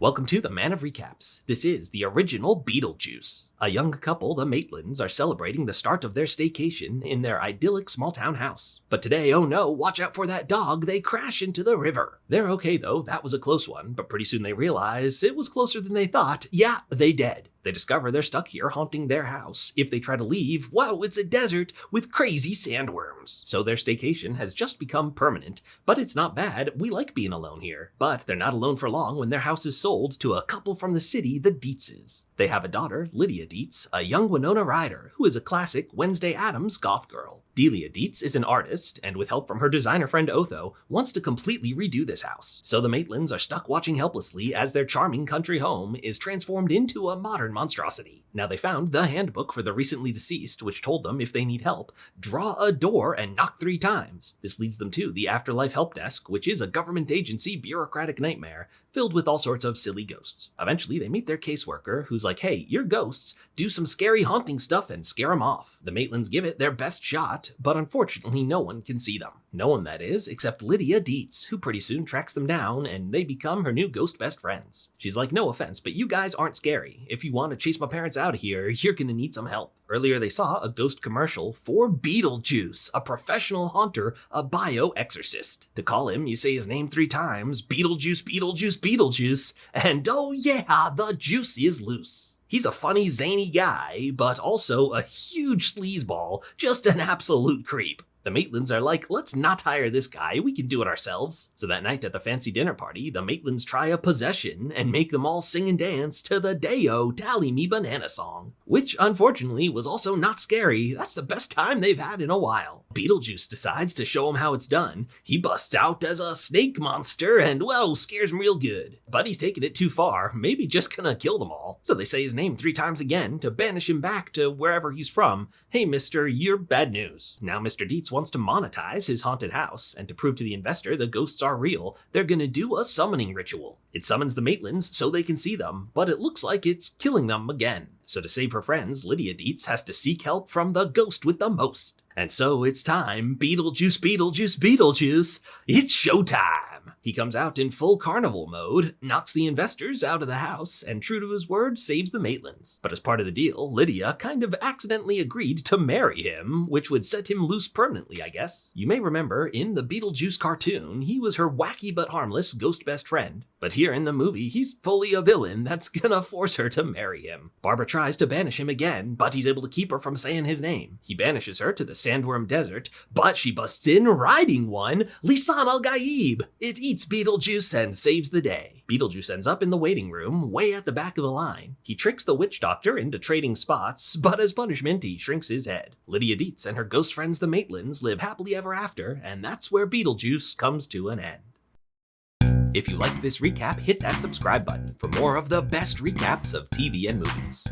Welcome to the Man of Recaps. This is the original Beetlejuice. A young couple, the Maitlands, are celebrating the start of their staycation in their idyllic small-town house. But today, oh no, watch out for that dog, they crash into the river. They're okay though, that was a close one, but pretty soon they realize it was closer than they thought. Yeah, they dead. They discover they're stuck here haunting their house. If they try to leave, wow, it's a desert with crazy sandworms. So their staycation has just become permanent, but it's not bad. We like being alone here. But they're not alone for long when their house is sold to a couple from the city, the Deetzes. They have a daughter, Lydia Deetz, a young Winona Ryder, who is a classic Wednesday Addams goth girl. Delia Deetz is an artist, and with help from her designer friend Otho, wants to completely redo this house. So the Maitlands are stuck watching helplessly as their charming country home is transformed into a modern monstrosity. Now they found the handbook for the recently deceased, which told them if they need help, draw a door and knock 3 times. This leads them to the Afterlife Help Desk, which is a government agency bureaucratic nightmare filled with all sorts of silly ghosts. Eventually they meet their caseworker, who's like, hey, you're ghosts, do some scary haunting stuff and scare them off. The Maitlands give it their best shot, but unfortunately no one can see them. No one, that is, except Lydia Deetz, who pretty soon tracks them down and they become her new ghost best friends. She's like, no offense, but you guys aren't scary. If you want to chase my parents out of here, you're gonna need some help. Earlier they saw a ghost commercial for Beetlejuice, a professional haunter, a bio-exorcist. To call him, you say his name 3 times, Beetlejuice, Beetlejuice, Beetlejuice, and oh yeah, the juice is loose. He's a funny, zany guy, but also a huge sleazeball, just an absolute creep. The Maitlands are like, let's not hire this guy, we can do it ourselves. So that night at the fancy dinner party, the Maitlands try a possession and make them all sing and dance to the Day-O Tally Me Banana song, which unfortunately was also not scary. That's the best time they've had in a while. Beetlejuice decides to show him how it's done. He busts out as a snake monster and, well, scares him real good. But he's taking it too far, maybe just gonna kill them all. So they say his name 3 times again to banish him back to wherever he's from. Hey mister, you're bad news. Now Mr. Deetz wants to monetize his haunted house, and to prove to the investor the ghosts are real, they're gonna do a summoning ritual. It summons the Maitlands so they can see them, but it looks like it's killing them again. So to save her friends, Lydia Deetz has to seek help from the ghost with the most. And so it's time, Beetlejuice, Beetlejuice, Beetlejuice, it's showtime! He comes out in full carnival mode, knocks the investors out of the house, and true to his word, saves the Maitlands. But as part of the deal, Lydia kind of accidentally agreed to marry him, which would set him loose permanently, I guess. You may remember, in the Beetlejuice cartoon, he was her wacky but harmless ghost best friend. But here in the movie, he's fully a villain that's gonna force her to marry him. Barbara tries to banish him again, but he's able to keep her from saying his name. He banishes her to the Sandworm Desert, but she busts in riding one, Lisan al-Gaib. It eats Beetlejuice and saves the day. Beetlejuice ends up in the waiting room, way at the back of the line. He tricks the witch doctor into trading spots, but as punishment, he shrinks his head. Lydia Deetz and her ghost friends the Maitlands live happily ever after, and that's where Beetlejuice comes to an end. If you liked this recap, hit that subscribe button for more of the best recaps of TV and movies.